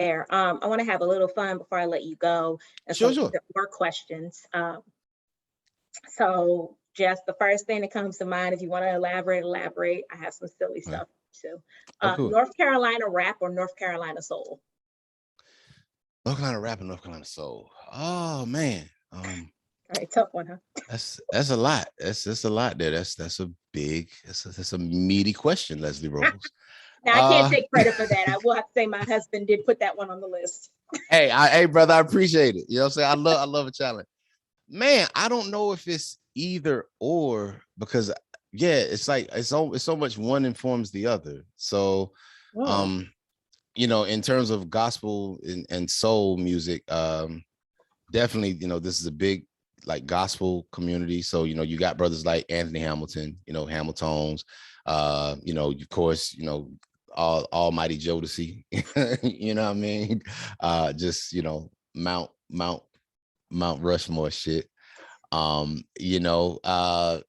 there. I want to have a little fun before I let you go, and Sure, some sure. more questions. So just the first thing that comes to mind, if you want to elaborate. I have some silly Okay. stuff too. Oh, cool. North Carolina rap or North Carolina soul? North Carolina rap and North Carolina soul. Oh man. All right, tough one, huh? That's a lot. That's a lot there. That's a big, that's a meaty question, Leslie Rose. Now I can't Uh take credit for that. I will have to say my husband did put that one on the list. hey, brother, I appreciate it. You know what I'm saying? I love a challenge. Man, I don't know if it's either or, because yeah, it's like it's so much one informs the other. So Oh, um, in terms of gospel and soul music, definitely, this is a big like gospel community. So, you got brothers like Anthony Hamilton, Hamiltones, of course, Almighty Jodeci, you know what I mean? Just, Mount Rushmore shit. Um, you know, uh,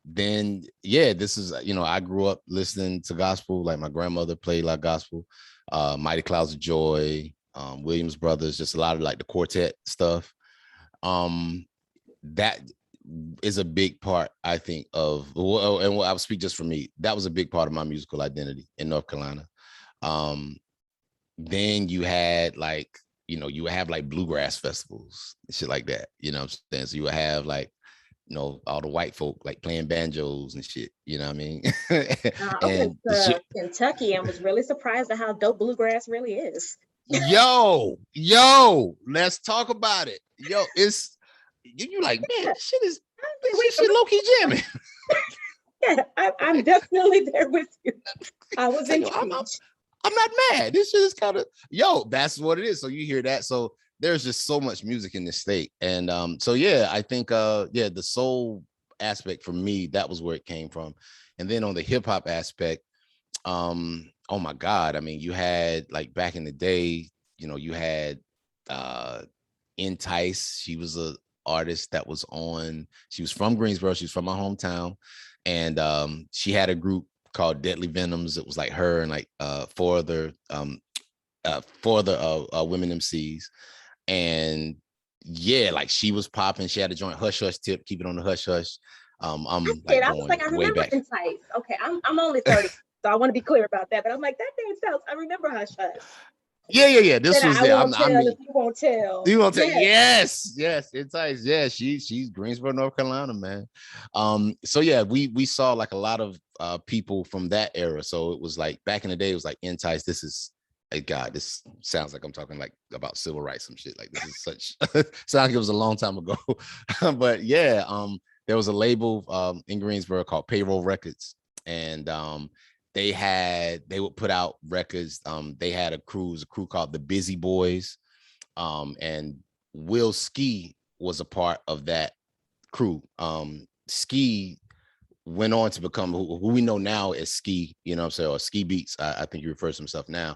then yeah, this is, I grew up listening to gospel, like my grandmother played like gospel, Mighty Clouds of Joy, Williams Brothers, just a lot of like the quartet stuff. Um, that is a big part, I think, and I'll speak just for me. That was a big part of my musical identity in North Carolina. Um, then you had like, you would have like bluegrass festivals and shit like that. You know what I'm saying? So you would have like, all the white folk like playing banjos and shit. You know what I mean? I went And the to shit, Kentucky and was really surprised at how dope bluegrass really is. yo, let's talk about it. Yo, it's you like, man, Yeah, this shit low key jamming. yeah, I'm definitely there with you. I was Like, yo, I'm intrigued. I'm not mad. This shit is kind of, that's what it is. So you hear that. So there's just so much music in this state. And so yeah, I think the soul aspect for me, that was where it came from. And then on the hip hop aspect, oh my God, I mean, you had like back in the day, you had uh Entice. She was a artist that was she was from Greensboro, she's from my hometown. And she had a group called Deadly Venoms. It was like her and like four other women MCs. And yeah, like she was popping. She had a joint Hush Hush Tip, keep it on the hush hush. I I'm did. like I was going like, I way remember back. Entice. Okay, I'm only 30, so I want to be clear about that. But I'm like, that name sounds. I remember Hush Hush. Yeah. This Then was I there. won't I tell mean, if you won't tell. you want to take, Yes. yes, Entice. Yeah, she's Greensboro, North Carolina, man. So yeah, we saw like a lot of people from that era. So it was like back in the day, it was like Entice. This is, hey God, this sounds like I'm talking like about civil rights, some shit. Like this is such sounds like it was a long time ago. But yeah, there was a label in Greensboro called Payroll Records. And they would put out records. They had a crew called the Busy Boys. And Will Ski was a part of that crew. Ski went on to become who we know now as Ski, you know what I'm saying, or Ski Beats. I think he refers to himself now.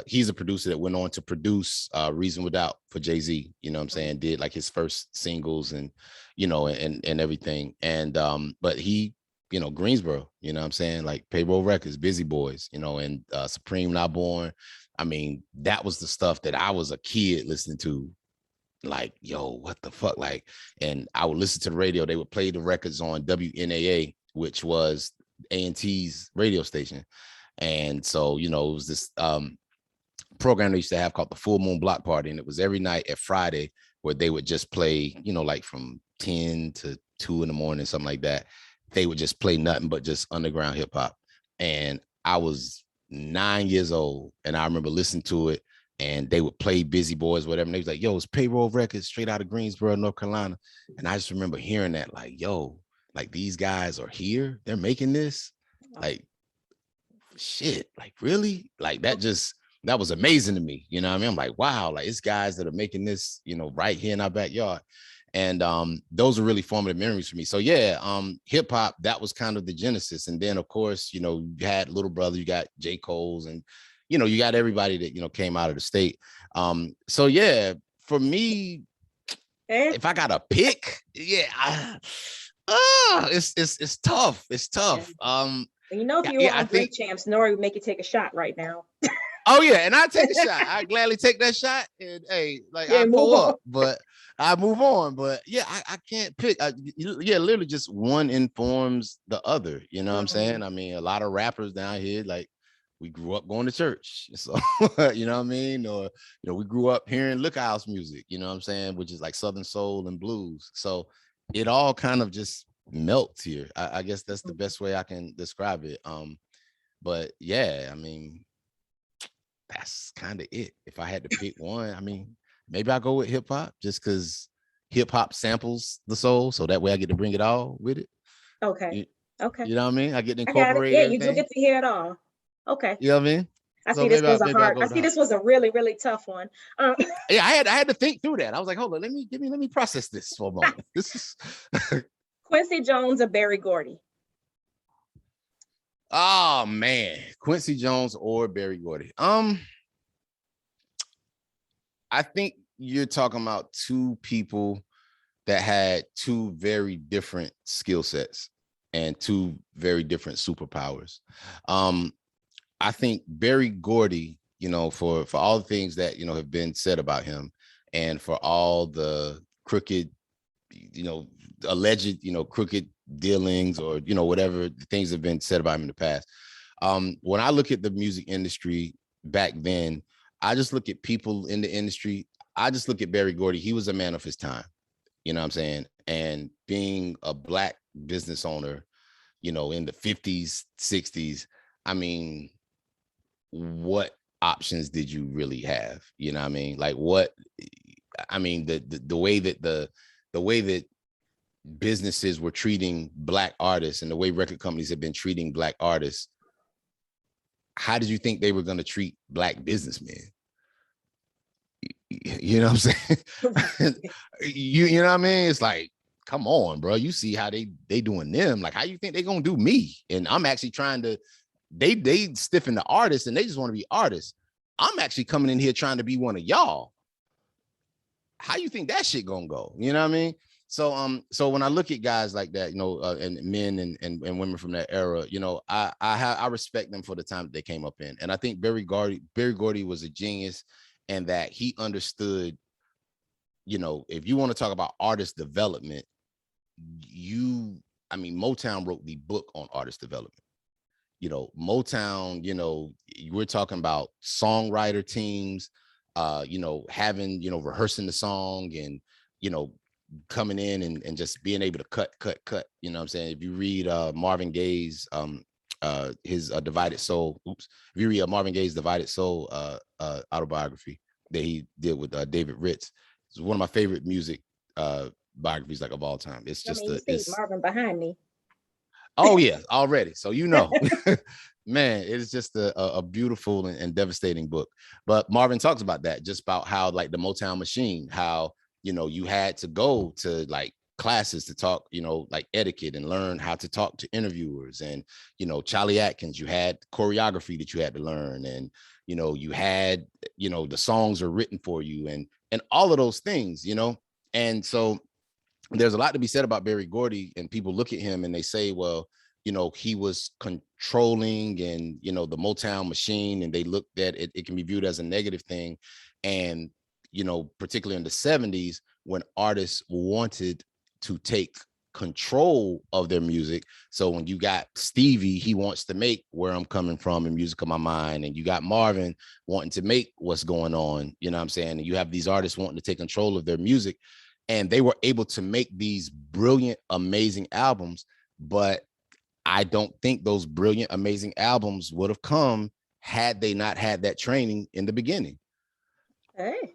He's a producer that went on to produce Reason Without for Jay-Z, you know what I'm saying, did like his first singles and, and everything. And but he, Greensboro, you know what I'm saying, like Payroll Records, Busy Boys, and Supreme Not Born. I mean, that was the stuff that I was a kid listening to, like, yo, what the fuck? Like, and I would listen to the radio. They would play the records on WNAA, which was A&T's radio station. And so, it was this program they used to have called the Full Moon Block Party. And it was every night at Friday where they would just play, like from 10 to 2 in the morning, something like that. They would just play nothing but just underground hip hop. And I was 9 years old and I remember listening to it, and they would play Busy Boys, whatever. And they was like, yo, it's Payroll Records straight out of Greensboro, North Carolina. And I just remember hearing that, like, yo, like these guys are here. They're making this. Like, shit, like really? Like that was amazing to me. You know what I mean? I'm like, wow, like it's guys that are making this, right here in our backyard. And those are really formative memories for me. So yeah, hip hop, that was kind of the genesis. And then of course, you had Little Brother, you got J. Cole's, and you got everybody that came out of the state. So yeah, for me, if I got a pick, yeah, it's tough. It's tough. If you Yeah, were I on think Drink Champs, Nori would make you take a shot right now. Oh yeah, and I take a shot. I gladly take that shot, and hey, like I Yeah, move pull on. up, but I move on. But yeah, I can't pick. Yeah, literally, just one informs the other. You know what I'm Mhm. saying? I mean, a lot of rappers down here, like we grew up going to church, so you know what I mean, or we grew up hearing Lookhouse music. You know what I'm saying, which is like Southern soul and blues. So it all kind of just melts here. I guess that's the best way I can describe it. But yeah, I mean, that's kind of it. If I had to pick one, I mean, maybe I'll go with hip hop just because hip hop samples the soul. So that way I get to bring it all with it. Okay. You, Okay. you know what I mean? I get to I got it. incorporate Yeah, you do everything. get to hear it all. Okay. You know what I mean? I So see this maybe was a maybe I'll hard. go I with the see hop. this was a really, really tough one. Yeah, I had to think through that. I was like, hold on, let me process this for a moment. This is Quincy Jones or Barry Gordy? oh man, Quincy Jones or Barry Gordy. I think you're talking about two people that had two very different skill sets and two very different superpowers. Um, I think Barry Gordy, for all the things that have been said about him, and for all the crooked, alleged, crooked dealings, or whatever things have been said about him in the past. When I look at the music industry back then, I just look at people in the industry. I just look at Barry Gordy. He was a man of his time. You know what I'm saying? And being a black business owner, in the 50s, 60s, I mean, what options did you really have? You know what I mean? Like what I mean, the way that the way that businesses were treating black artists and the way record companies have been treating black artists, how did you think they were going to treat black businessmen? You know what I'm saying? You know what I mean? It's like, come on, bro. You see how they doing them. Like, how you think they gonna do me? And I'm actually trying to, they stiffen the artists and they just want to be artists. I'm actually coming in here trying to be one of y'all. How you think that shit gonna go? You know what I mean? So when I look at guys like that, and men and women from that era, I respect them for the time that they came up in. And I think Barry Gordy was a genius, and that he understood, if you want to talk about artist development, Motown wrote the book on artist development. Motown, we're talking about songwriter teams, having, rehearsing the song, and, coming in and just being able to cut. You know what I'm saying? If you read Marvin Gaye's his Divided Soul, if you read Marvin Gaye's Divided Soul autobiography that he did with David Ritz, it's one of my favorite music biographies, like, of all time. It's just You see Marvin behind me. oh yeah, already. So man, it is just a beautiful and devastating book. But Marvin talks about that, just about how, like, the Motown machine, how you had to go to, like, classes to talk, like, etiquette, and learn how to talk to interviewers. And Charlie Atkins, you had choreography that you had to learn, and you had, the songs are written for you, and all of those things. And so there's a lot to be said about Barry Gordy, and people look at him and they say, well, he was controlling, and, the Motown machine, and they looked at it, it can be viewed as a negative thing. And, particularly in the 70s, when artists wanted to take control of their music. So when you got Stevie, he wants to make Where I'm Coming From and Music of My Mind, and you got Marvin wanting to make What's Going On, you know what I'm saying? And you have these artists wanting to take control of their music, and they were able to make these brilliant, amazing albums. But I don't think those brilliant, amazing albums would have come had they not had that training in the beginning. Hey.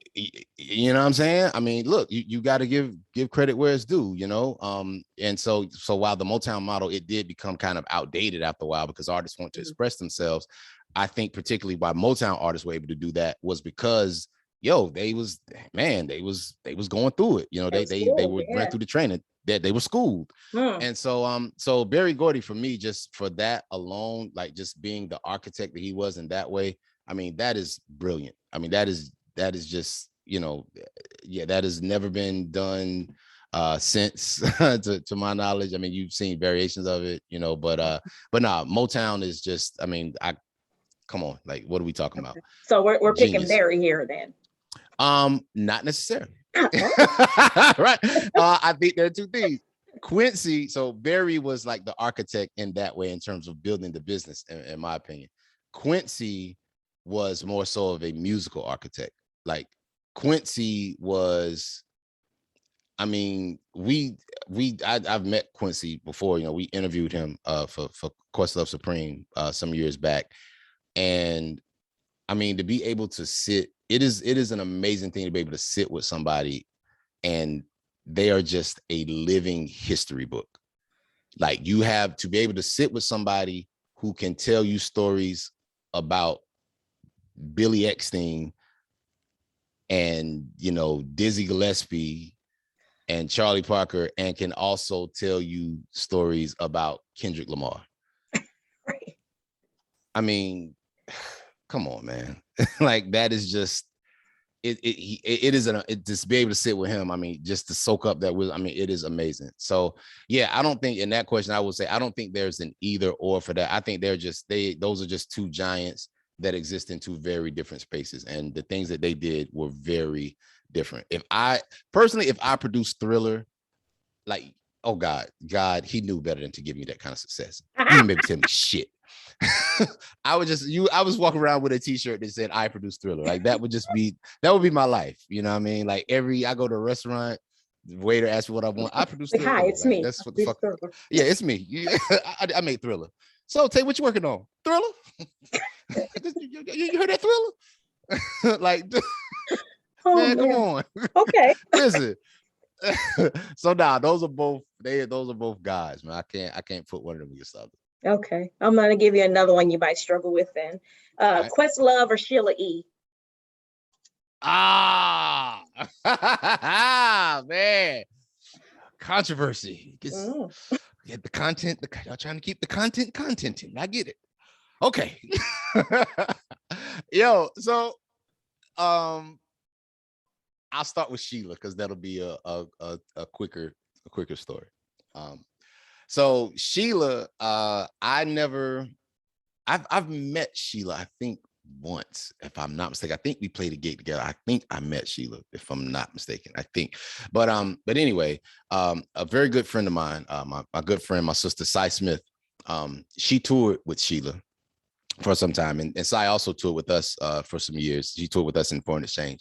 You know what I'm saying? I mean, look, you got to give credit where it's due, and so while the Motown model, it did become kind of outdated after a while, because artists want to express themselves. I think particularly why Motown artists were able to do that was because they was going through it. They were ran through the training, that they were schooled. And so Barry Gordy, for me, just for that alone, like, just being the architect that he was in that way, I mean, that is brilliant. I mean, that is just, that has never been done since to my knowledge. I mean, you've seen variations of it, but nah, Motown is just, I mean, come on, like what are we talking about? Okay. So we're picking Genius. Barry here then. Not necessarily. Oh, Right. I think there are two things. Quincy, so Barry was like the architect in that way in terms of building the business, in my opinion. Quincy was more so of a musical architect. Like Quincy was, I mean, I've met Quincy before. You know, we interviewed him for Questlove Supreme some years back, and I mean, to be able to sit, it is an amazing thing to be able to sit with somebody and they are just a living history book. Like you have to be able to sit with somebody who can tell you stories about Billy Eckstein and, you know, Dizzy Gillespie and Charlie Parker, and can also tell you stories about Kendrick Lamar. right. I mean, come on, man. Like that is just it is just be able to sit with him. I mean, just to soak up that with. I mean, it is amazing. So yeah, I don't think in that question I would say I don't think there's an either or for that. I think those are just two giants that exist in two very different spaces, and the things that they did were very different. If I produced Thriller, like, oh God, he knew better than to give me that kind of success. You didn't maybe tell me shit. I was walking around with a t-shirt that said I produce Thriller. Like that would be my life. You know what I mean? Like I go to a restaurant, the waiter asks me what I want. I produce Like, Thriller. hi, it's Like, me. that's what the fuck. Yeah, it's me. I made Thriller. So Tay, what you working on? Thriller? you heard that Thriller? Like, Oh, man, come on. Okay. Listen. So now those are both guys, man. I can't put one of them against the other. Okay. I'm gonna give you another one you might struggle with then. Right. Questlove or Sheila E. Ah, man. Controversy. Get the content. Y'all trying to keep the contenting. I get it. Okay. Yo, so I'll start with Sheila because that'll be a quicker story. So Sheila, I've met Sheila, I think once, if I'm not mistaken. I think we played a gig together. I think I met Sheila, if I'm not mistaken. I think, but anyway, a very good friend of mine, my good friend, my sister Cy Smith, she toured with Sheila for some time, and Cy also toured with us for some years. She toured with us in Foreign Exchange,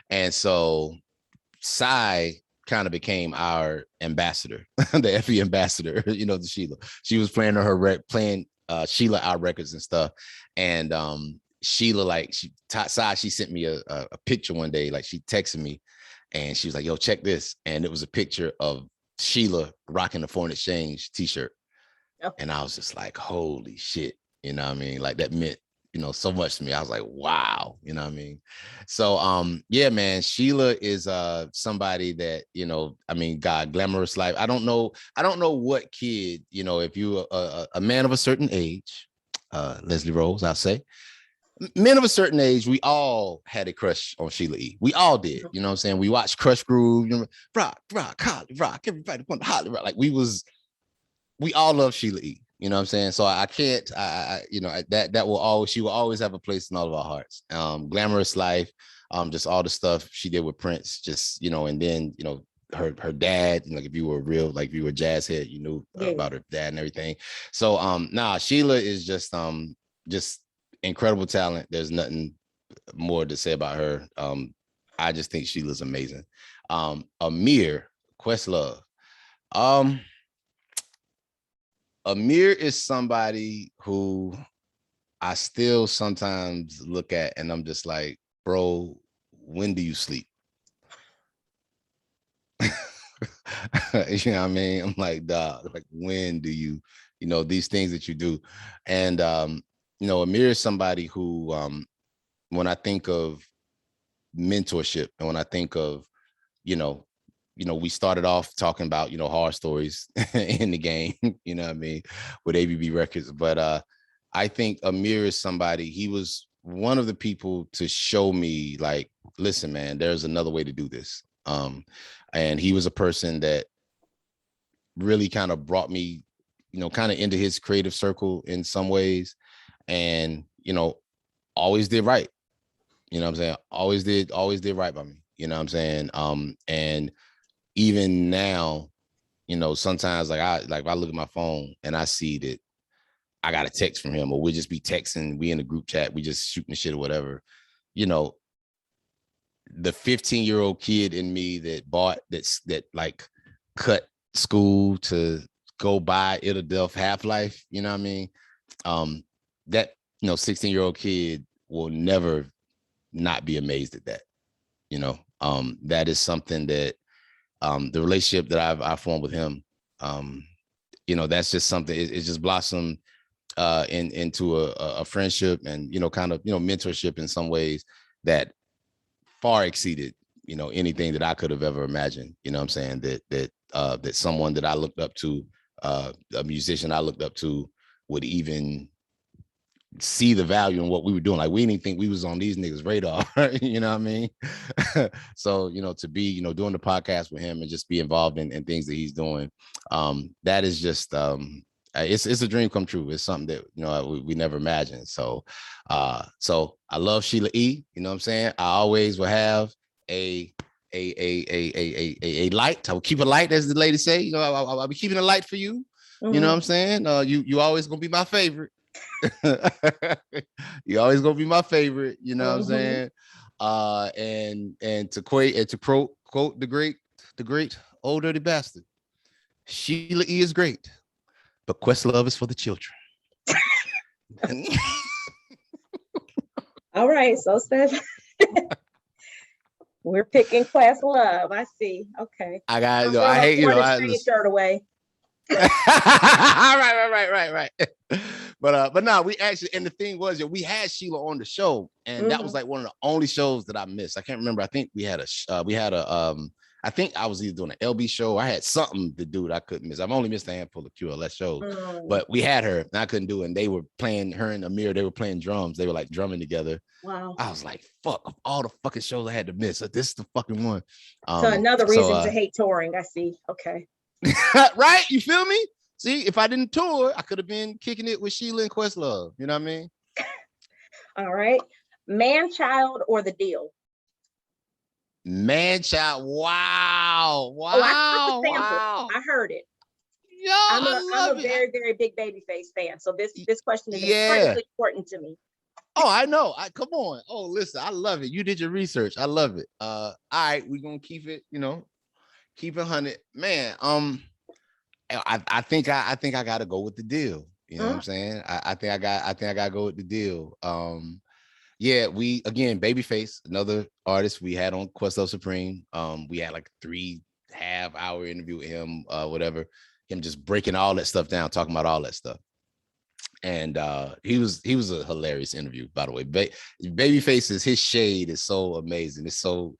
and so Cy kind of became our ambassador, the FE ambassador, you know, to Sheila. She was playing playing Sheila our records and stuff. And Sheila, like she sent me a picture one day, like she texted me and she was like, yo, check this. And it was a picture of Sheila rocking the Foreign Exchange t-shirt. Oh. And I was just like, holy shit. You know what I mean? Like that meant, you know, so much to me. I was like, wow, you know what I mean? So yeah, man, Sheila is somebody that, you know, I mean, God, glamorous life. I don't know what kid, you know, if you a man of a certain age, Leslie Rose, I'll say, men of a certain age, we all had a crush on Sheila E. We all did, you know what I'm saying? We watched Crush Groove, you know, rock, Holly, rock, everybody want Holly, rock. Like we all love Sheila E. You know what I'm saying? So I can't, you know, she will always have a place in all of our hearts. Glamorous life, just all the stuff she did with Prince, just, you know, and then, you know, her dad, like if you were a jazz head, you knew about her dad and everything. So Sheila is just incredible talent. There's nothing more to say about her. I just think Sheila's amazing. Amir Questlove. Amir is somebody who I still sometimes look at and I'm just like, bro, when do you sleep? You know what I mean? I'm like, dog, like when do you know, these things that you do? And you know, Amir is somebody who when I think of mentorship and when I think of, you know, we started off talking about, you know, horror stories in the game, you know what I mean, with ABB Records. But I think Amir is somebody, he was one of the people to show me like, listen, man, there's another way to do this. And he was a person that really kind of brought me, you know, kind of into his creative circle in some ways. And, you know, always did right. You know what I'm saying? Always did right by me. You know what I'm saying? And even now, you know, sometimes if I look at my phone and I see that I got a text from him, or we'll just be texting, we in a group chat, we just shooting the shit or whatever. You know, the 15-year-old kid in me that like cut school to go buy Italdelph Half-Life, you know what I mean? That 16-year-old kid will never not be amazed at that. That is something that the relationship that I formed with him, that's just something. It's just blossomed into a friendship and kind of mentorship in some ways that far exceeded anything that I could have ever imagined. You know what I'm saying? That someone that I looked up to, a musician I looked up to, would even see the value in what we were doing. Like, we didn't think we was on these niggas' radar. You know what I mean? So to be doing the podcast with him and just be involved in things that he's doing, that is just it's a dream come true. It's something that we never imagined. So I love Sheila E. You know what I'm saying? I always will have a light. I will keep a light, as the lady say. I'll be keeping a light for you. Mm-hmm. You know what I'm saying? You always gonna be my favorite. You always gonna be my favorite. You know what I'm saying? And to quote the great old dirty bastard, Sheila E. is great, but Questlove is for the children. All right, so Steph, we're picking Questlove. I see. Okay. I hate the shirt away. Right. But no, we actually, and the thing was, we had Sheila on the show, and that was like one of the only shows that I missed. I can't remember. I think we had I think I was either doing an LB show, or I had something to do that I couldn't miss. I've only missed a handful of QLS shows, but we had her, and I couldn't do it. And they were playing, her and Amir, they were playing drums. They were like drumming together. Wow. I was like, fuck, of all the fucking shows I had to miss, this is the fucking one. So another reason to hate touring, I see. Okay. Right? You feel me? See, if I didn't tour, I could have been kicking it with Sheila and Questlove. You know what I mean? All right. Man Child or The Deal? Man Child. Wow. Wow. I heard it. Yo, I'm a very, very big Babyface fan. So this question is incredibly important to me. Oh, I know. Come on. Oh, listen, I love it. You did your research. I love it. All right, we're gonna keep it, keep it 100. Man, I think I gotta go with The Deal. You know what I'm saying? I think I gotta go with The Deal. Yeah, we again, Babyface, another artist we had on Questlove Supreme. We had like a 3.5-hour interview with him, whatever. Him just breaking all that stuff down, talking about all that stuff. And he was a hilarious interview, by the way. Babyface, his shade is so amazing. It's so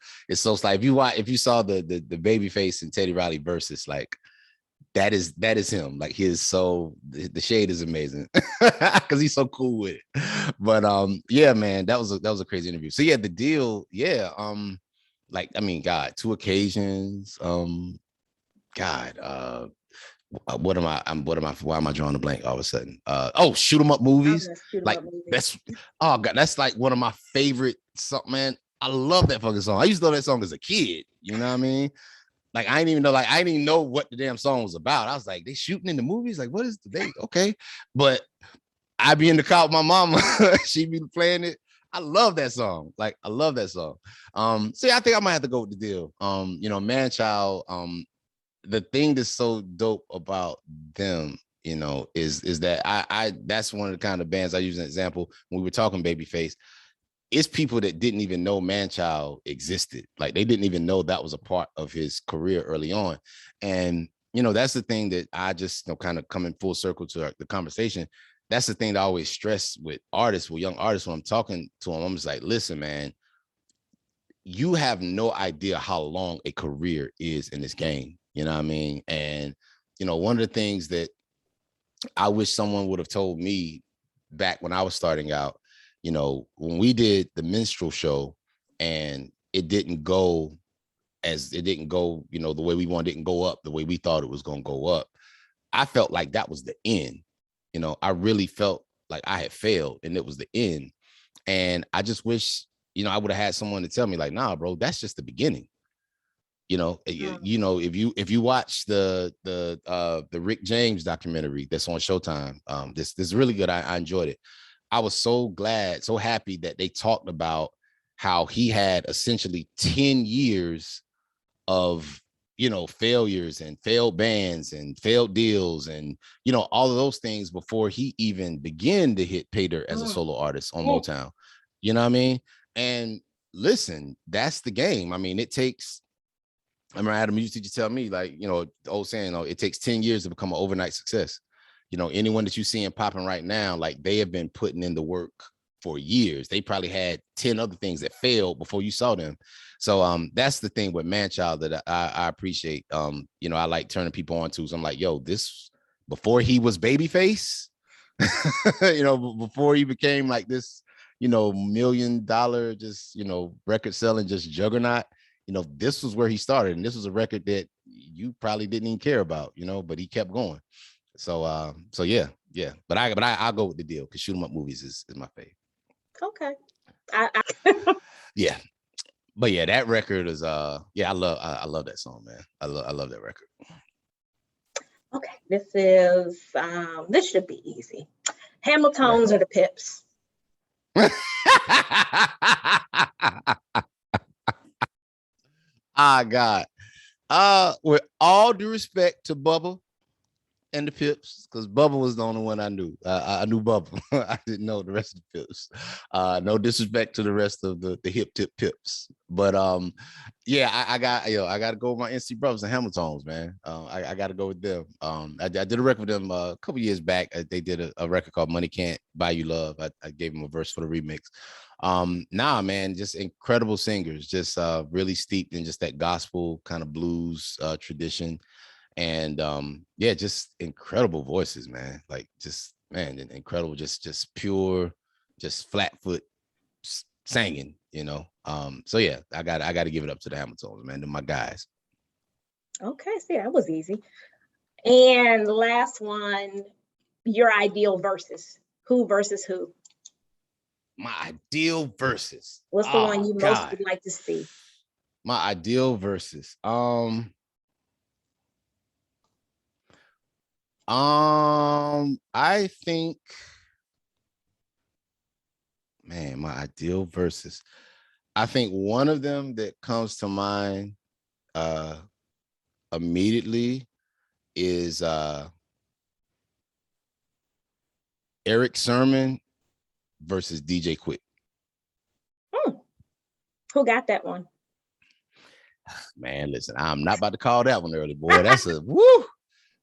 like, if you saw the Babyface and Teddy Riley versus, like, that is him. Like, the shade is amazing because he's so cool with it. But yeah, man, that was a crazy interview. So yeah, The Deal, yeah. Like, I mean, God, 2 occasions. God, why am I drawing a blank all of a sudden? Shoot 'em up movies. That's like one of my favorite songs, man. I love that fucking song. I used to love that song as a kid. You know what I mean? Like, I didn't even know what the damn song was about. I was like, they shooting in the movies? Like, what is they? Okay. But I be in the car with my mama. She be playing it. I love that song. Like, I love that song. So yeah, I think I might have to go with The Deal. Man Child, the thing that's so dope about them, is that I that's one of the kind of bands I use an example when we were talking Babyface. It's people that didn't even know Man Child existed. Like, they didn't even know that was a part of his career early on. And, that's the thing that I just, kind of coming full circle to the conversation. That's the thing that I always stress with young artists, when I'm talking to them. I'm just like, listen, man, you have no idea how long a career is in this game. You know what I mean? And, one of the things that I wish someone would have told me back when I was starting out, when we did the minstrel show and it didn't go, the way we wanted, it didn't go up the way we thought it was going to go up. I felt like that was the end. I really felt like I had failed and it was the end. And I just wish, I would have had someone to tell me like, nah, bro, that's just the beginning. If you watch the Rick James documentary that's on Showtime, this is really good. I enjoyed it. I was so glad, so happy that they talked about how he had essentially 10 years of failures and failed bands and failed deals and all of those things before he even began to hit pay dirt as a solo artist on Motown. You know what I mean? And listen, that's the game. I mean, it takes, I remember I had a music teacher tell me, like, the old saying, it takes 10 years to become an overnight success. Anyone that you see popping right now, like, they have been putting in the work for years. They probably had 10 other things that failed before you saw them. So that's the thing with Manchild that I appreciate. I like turning people on to. So I'm like, yo, this, before he was Babyface, before he became like this, $1 million just, record selling just juggernaut, this was where he started. And this was a record that you probably didn't even care about, but he kept going. So yeah. But I'll go with the deal because shoot 'em up movies is my favorite. Okay. Yeah. But yeah, that record is I love that song, man. I love that record. Okay, this should be easy. Hamiltones or the Pips? God. With all due respect to Bubba and the Pips, because Bubba was the only one I knew. I knew Bubba. I didn't know the rest of the Pips. No disrespect to the rest of the hip tip Pips, but I got to go with my NC brothers and Hamiltones, man. I got to go with them. I did a record with them a couple years back. They did a record called Money Can't Buy You Love. I gave them a verse for the remix. Man, just incredible singers, just really steeped in just that gospel kind of blues tradition. And just incredible voices, man. Like, just, man, incredible, just pure, just flat foot singing, so yeah, I got to give it up to the Hamiltons, man. They're my guys. Okay, see, that was easy. And last one, your ideal versus. Who versus who? My ideal versus. What's the one you most would like to see? My ideal versus. I think, man, my ideal versus. I think one of them that comes to mind immediately is Eric Sermon versus DJ Quick. Who got that one? Man, listen, I'm not about to call that one early, boy. That's a woo.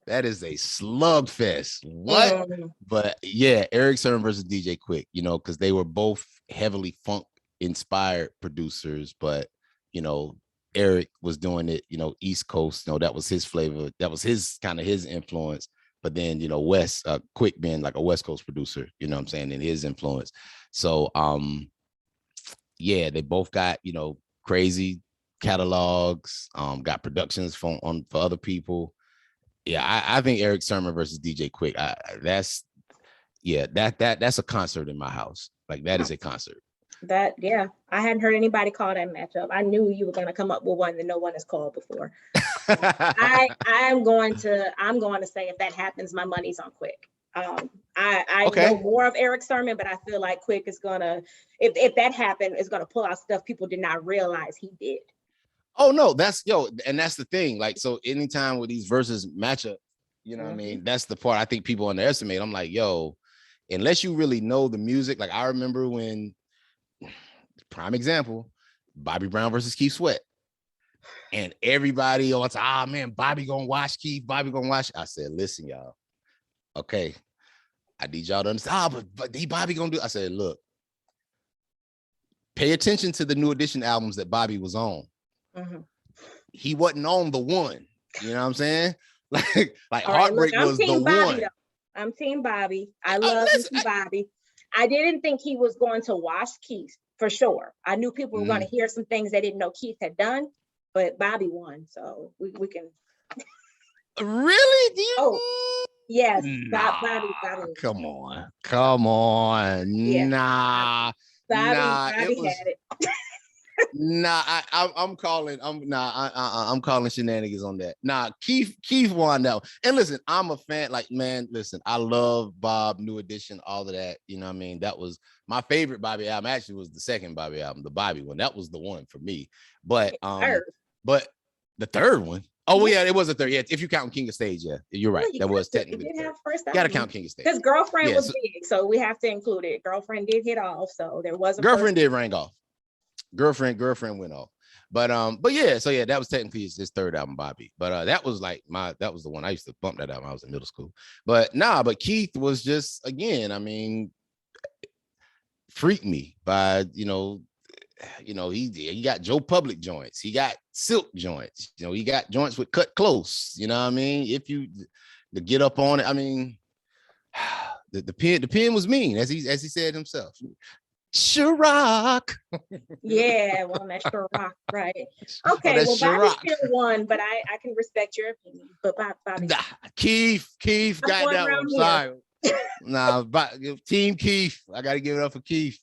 That is a slugfest. What? But yeah, Eric Sermon versus DJ Quick, because they were both heavily funk inspired producers, but Eric was doing it, East Coast, that was his flavor, that was his kind of his influence. But then, West Quick being like a West Coast producer, what I'm saying, and his influence. So they both got, crazy catalogs, got productions for other people. Yeah, I think Eric Sermon versus DJ Quick. That's a concert in my house. Like, that is a concert. I hadn't heard anybody call that matchup. I knew you were going to come up with one that no one has called before. I'm going to say if that happens, my money's on Quick. I know more of Eric Sermon, but I feel like Quick is gonna, if that happened, is gonna pull out stuff people did not realize he did. Oh no, and that's the thing. Like, so anytime with these versus matchup, what I mean, that's the part I think people underestimate. I'm like, yo, unless you really know the music. Like, I remember when, prime example, Bobby Brown versus Keith Sweat, and everybody else, man, Bobby gonna watch Keith. Bobby gonna watch. I said, listen, y'all. Okay, I need y'all to understand. But Bobby gonna do. I said, look, pay attention to the New Edition albums that Bobby was on. He wasn't on the one. You know what I'm saying? Like Heartbreak was the one. I'm Team Bobby. I love Bobby. I didn't think he was going to wash Keith for sure. I knew people were going to hear some things they didn't know Keith had done, but Bobby won, so we can. Really? Yes. Nah, Bobby. Come on. Yeah. Nah. Nah, Bobby it was. had it. Nah, I'm calling. I'm calling shenanigans on that. Nah, Keith won that. And listen, I'm a fan. Like, man, listen, I love Bob, New Edition, all of that. You know what I mean? That was my favorite Bobby album. Actually, was the second Bobby album, the Bobby one. That was the one for me. But but the third one. Oh, well, yeah, it was a third. Yeah, if you count King of Stage, yeah, you're right. That was technically. You did have first album. Gotta count King of Stage. Because Girlfriend was big, so we have to include it. Girlfriend did hit off, so there was a Girlfriend did rank off. Girlfriend went off. But yeah, so yeah, that was technically his third album, Bobby. But that was like that was the one I used to bump that album. I was in middle school. But but Keith was just, again, I mean, freaked me by, he got Joe Public joints, he got Silk joints, he got joints with Cut Close, you know what I mean? If you to get up on it, I mean, the pen was mean, as he said himself. Ciroc. Yeah, well, that's Ciroc, right? Okay, well, Bobby still won, but I can respect your opinion. But Bobby, Keith got that one. Sorry. Nah, Team Keith. I got to give it up for Keith.